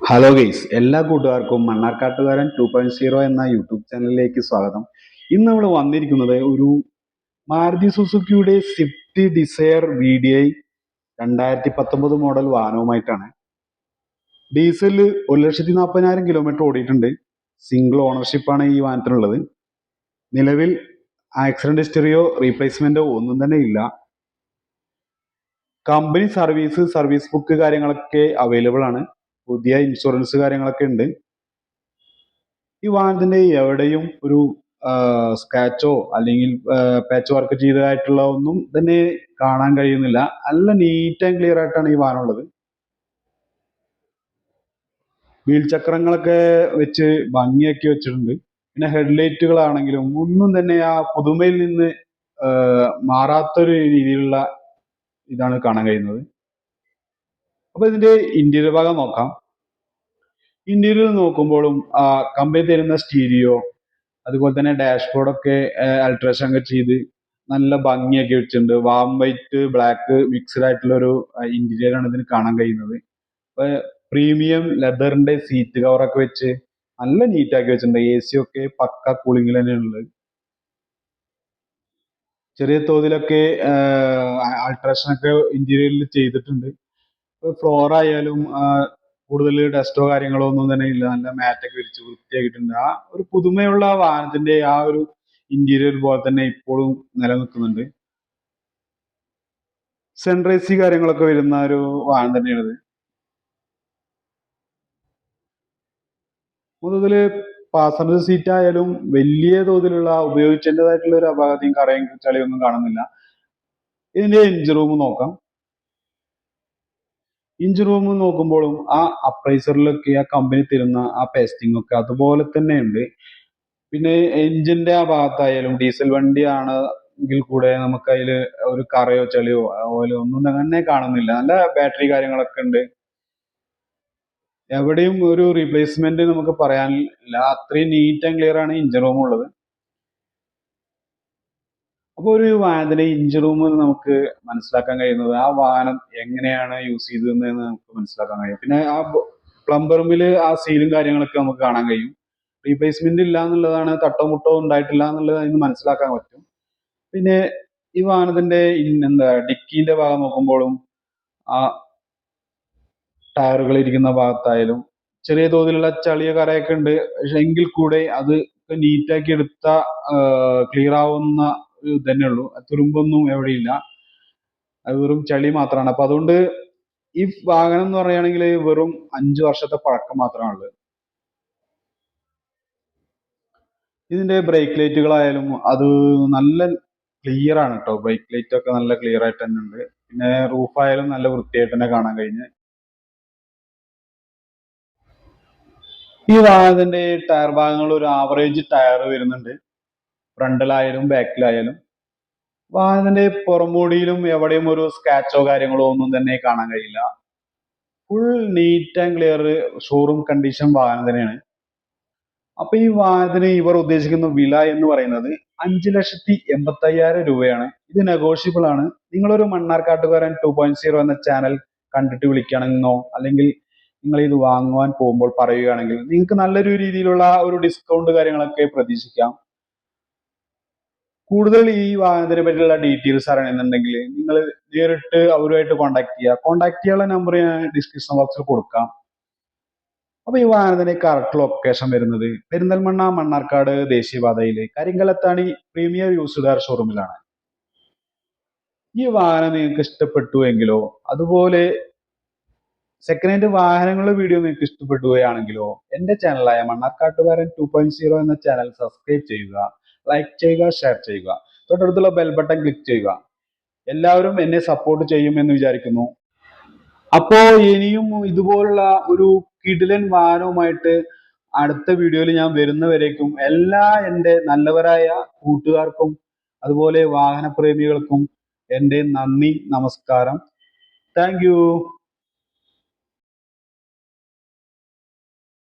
Hello guys, എല്ലാ കൂട്ടുകാർക്കും മണ്ണാർക്കാട്ടുകാരൻ 2.0 എന്ന യൂട്യൂബ് ചാനലിലേക്ക് സ്വാഗതം. ഇന്ന് നമ്മൾ വന്നിരിക്കുന്നത് ഒരു മാരുതി സുസുക്കിയുടെ സ്വിഫ്റ്റ് ഡിസയർ VDI 2019 മോഡൽ വാഹനവുമായിട്ടാണ്. ഡീസലിൽ 1,40,000 കിലോമീറ്റർ ഓടിയിട്ടുണ്ട്. സിംഗിൾ ഓണർഷിപ്പാണ് ഈ വാഹനത്തിനുള്ളത്. നിലവിൽ ആക്സിഡന്റ് ഹിസ്റ്ററിയോ റീപ്ലേസ്മെന്റോ ഒന്നും തന്നെ ഇല്ല. കമ്പനി സർവീസ് ബുക്ക് കാര്യങ്ങളൊക്കെ അവൈലബിൾ ആണ്. പുതിയ ഇൻഷുറൻസ് കാര്യങ്ങളൊക്കെ ഉണ്ട്. ഈ വാഹനത്തിന്റെ എവിടെയും ഒരു സ്ക്രാച്ചോ അല്ലെങ്കിൽ പാച്ച് വർക്ക് ചെയ്തതായിട്ടുള്ള ഒന്നും തന്നെ കാണാൻ കഴിയുന്നില്ല. നല്ല നീറ്റ് ആൻഡ് ക്ലിയർ ആയിട്ടാണ് ഈ വാഹനം ഉള്ളത്. വീൽ ചക്രങ്ങളൊക്കെ വെച്ച് ഭംഗിയാക്കി വെച്ചിട്ടുണ്ട്. പിന്നെ ഹെഡ്ലൈറ്റുകളാണെങ്കിലും ഒന്നും തന്നെ ആ പുതുമയിൽ നിന്ന് മാറാത്തൊരു രീതിയിലുള്ള ഇതാണ് കാണാൻ കഴിയുന്നത്. അപ്പൊ ഇതിന്റെ ഇന്റീരിയർ ഭാഗം നോക്കാം. ഇന്റീരിയർ നോക്കുമ്പോഴും കമ്പനി തരുന്ന സ്റ്റീരിയോ, അതുപോലെ തന്നെ ഡാഷ്ബോർഡൊക്കെ അൾട്രേഷൻ ഒക്കെ ചെയ്ത് നല്ല ഭംഗിയാക്കി വെച്ചിട്ടുണ്ട്. വാം വൈറ്റ് ബ്ലാക്ക് മിക്സ്ഡ് ആയിട്ടുള്ള ഒരു ഇന്റീരിയർ ആണ് ഇതിന് കാണാൻ കഴിയുന്നത്. പ്രീമിയം ലെതറിന്റെ സീറ്റ് കവറൊക്കെ വെച്ച് നല്ല നീറ്റ് ആക്കി വെച്ചിട്ടുണ്ട്. AC ഒക്കെ പക്ക കൂളിംഗിൽ തന്നെയാണുള്ളത്. ചെറിയ തോതിലൊക്കെ ആൾട്രേഷൻ ഒക്കെ ഇന്റീരിയറിൽ ചെയ്തിട്ടുണ്ട്. ഫ്ലോർ ആയാലും കൂടുതൽ ഡസ്റ്റോ കാര്യങ്ങളോ ഒന്നും തന്നെ ഇല്ല. നല്ല മാറ്റൊക്കെ വിരിച്ച് വൃത്തിയാക്കിയിട്ടുണ്ട്. ആ ഒരു പുതുമയുള്ള വാഹനത്തിന്റെ ആ ഒരു ഇന്റീരിയർ പോലെ തന്നെ ഇപ്പോഴും നിലനിൽക്കുന്നുണ്ട്. സൺറൈസി കാര്യങ്ങളൊക്കെ വരുന്ന ഒരു വാഹനം തന്നെയാണിത്. മൊത്തത്തില് പാസഞ്ചർ സീറ്റ് ആയാലും വലിയ തോതിലുള്ള ഉപയോഗിച്ചതിൻ്റെതായിട്ടുള്ള ഒരു അപാകതയും കറയും ചളിയൊന്നും കാണുന്നില്ല. ഇതിന്റെ എഞ്ചിൻ റൂം നോക്കാം. എഞ്ചിൻ റൂം നോക്കുമ്പോഴും ആ അപ്രൈസറിലൊക്കെ ആ കമ്പനി തരുന്ന ആ പേസ്റ്റിംഗ് ഒക്കെ അതുപോലെ തന്നെ ഉണ്ട്. പിന്നെ എഞ്ചിന്റെ ആ ഭാഗത്തായാലും ഡീസൽ വണ്ടിയാണ് എങ്കിൽ കൂടെ നമുക്ക് അതിൽ ഒരു കറയോ ചളിയോ ഓയിലോ ഒന്നും തന്നെ കാണുന്നില്ല. നല്ല ബാറ്ററി കാര്യങ്ങളൊക്കെ ഉണ്ട്. എവിടെയും ഒരു റീപ്ലേസ്മെന്റ് നമുക്ക് പറയാനില്ല. അത്രയും നീറ്റ് ആൻഡ് ക്ലിയർ ആണ് എഞ്ചിൻ റൂം ഉള്ളത്. അപ്പോൾ ഒരു വാഹനത്തിന്റെ എഞ്ചിൻ റൂം നമുക്ക് മനസ്സിലാക്കാൻ കഴിയുന്നത് ആ വാഹനം എങ്ങനെയാണ് യൂസ് ചെയ്തതെന്ന് നമുക്ക് മനസ്സിലാക്കാൻ കഴിയും. പിന്നെ ആ പ്ലംബർ റൂമിൽ ആ സീലും കാര്യങ്ങളൊക്കെ നമുക്ക് കാണാൻ കഴിയും. റീപ്ലേസ്മെന്റ് ഇല്ല എന്നുള്ളതാണ്, തട്ടോ മുട്ടോ ഉണ്ടായിട്ടില്ല എന്നുള്ളത് അതിന് മനസ്സിലാക്കാൻ പറ്റും. പിന്നെ ഈ വാഹനത്തിന്റെ ഡിക്കിന്റെ ഭാഗം നോക്കുമ്പോഴും ആ ടയറുകൾ ഇരിക്കുന്ന ഭാഗത്തായാലും ചെറിയ തോതിലുള്ള ചളിയ കറയൊക്കെ ഉണ്ട്. പക്ഷെ എങ്കിൽ കൂടെ അത് നീറ്റാക്കി എടുത്ത ക്ലിയർ ആവുന്ന ഇത് തന്നെ ഉള്ളൂ. തുരുമ്പൊന്നും എവിടെയില്ല. അത് വെറും ചളി മാത്രമാണ്. അപ്പൊ അതുകൊണ്ട് ഈ വാഹനം എന്ന് പറയുകയാണെങ്കിൽ വെറും 5 വർഷത്തെ പഴക്കം മാത്രമാണുള്ളത്. ഇതിന്റെ ബ്രേക്ക് ലൈറ്റുകളായാലും അത് നല്ല ക്ലിയർ ആണ് കേട്ടോ. ബ്രേക്ക് ലൈറ്റ് ഒക്കെ നല്ല ക്ലിയർ ആയിട്ട് തന്നെ ഉണ്ട്. പിന്നെ റൂഫായാലും നല്ല വൃത്തിയായിട്ട് തന്നെ കാണാൻ കഴിഞ്ഞ്. ഈ വാഹനത്തിന്റെ ടയർ ഭാഗങ്ങൾ ഒരു ആവറേജ് ടയർ വരുന്നുണ്ട്, ഫ്രണ്ടിലായാലും ബാക്കിലായാലും. വാഹനത്തിന്റെ പുറംമോടിയിലും എവിടെയും ഒരു സ്ക്രാച്ചോ കാര്യങ്ങളോ ഒന്നും തന്നെ കാണാൻ കഴിയില്ല. Full neat and clear showroom condition വാഹനം തന്നെയാണ്. അപ്പൊ ഈ വാഹനത്തിന് ഇവർ ഉദ്ദേശിക്കുന്ന വില എന്ന് പറയുന്നത് 5,85,000 രൂപയാണ്. ഇത് നെഗോഷ്യബിൾ ആണ്. നിങ്ങളൊരു മണ്ണാർക്കാട്ടുകാരൻ 2.0 എന്ന ചാനൽ കണ്ടിട്ട് വിളിക്കുകയാണെന്നോ അല്ലെങ്കിൽ നിങ്ങൾ ഇത് വാങ്ങുവാൻ പോകുമ്പോൾ പറയുകയാണെങ്കിൽ നിങ്ങൾക്ക് നല്ലൊരു രീതിയിലുള്ള ഒരു ഡിസ്കൗണ്ട് കാര്യങ്ങളൊക്കെ പ്രതീക്ഷിക്കാം. കൂടുതൽ ഈ വാഹനത്തിനെ പറ്റിയുള്ള ഡീറ്റെയിൽസ് അറിയണമെന്നുണ്ടെങ്കിൽ നിങ്ങൾ നേരിട്ട് അവരുമായിട്ട് കോൺടാക്ട് ചെയ്യുക. കോൺടാക്ട് ചെയ്യാനുള്ള നമ്പർ ഞാൻ ഡിസ്ക്രിപ്ഷൻ ബോക്സിൽ കൊടുക്കാം. അപ്പൊ ഈ വാഹനത്തിന്റെ കറക്റ്റ് ലൊക്കേഷൻ വരുന്നത് പെരിന്തൽമണ്ണ മണ്ണാർക്കാട് ദേശീയപാതയിലെ കരിങ്കലത്താണി പ്രീമിയർ യൂസ്ഡ് കാർ ഷോറൂമിലാണ്. ഈ വാഹനം നിങ്ങൾക്ക് ഇഷ്ടപ്പെട്ടു എങ്കിലോ, അതുപോലെ സെക്കൻഡ് ഹാൻഡ് വാഹനങ്ങളുടെ വീഡിയോ നിങ്ങൾക്ക് ഇഷ്ടപ്പെടുകയാണെങ്കിലോ എന്റെ ചാനലായ മണ്ണാർക്കാട്ടുകാരൻ 2.0 എന്ന ചാനൽ സബ്സ്ക്രൈബ് ചെയ്യുക, ലൈക്ക് ചെയ്യുക, ഷെയർ ചെയ്യുക, തൊട്ടടുത്തുള്ള ബെൽ ബട്ടൺ ക്ലിക്ക് ചെയ്യുക. എല്ലാവരും എന്നെ സപ്പോർട്ട് ചെയ്യുമെന്ന് വിചാരിക്കുന്നു. അപ്പോ ഇനിയും ഇതുപോലുള്ള ഒരു കിടിലൻ വാഹനവുമായിട്ട് അടുത്ത വീഡിയോയിൽ ഞാൻ വരുന്നവരേക്കും എല്ലാ എൻ്റെ നല്ലവരായ കൂട്ടുകാർക്കും അതുപോലെ വാഹന പ്രേമികൾക്കും എൻ്റെ നന്ദി, നമസ്കാരം. Thank you.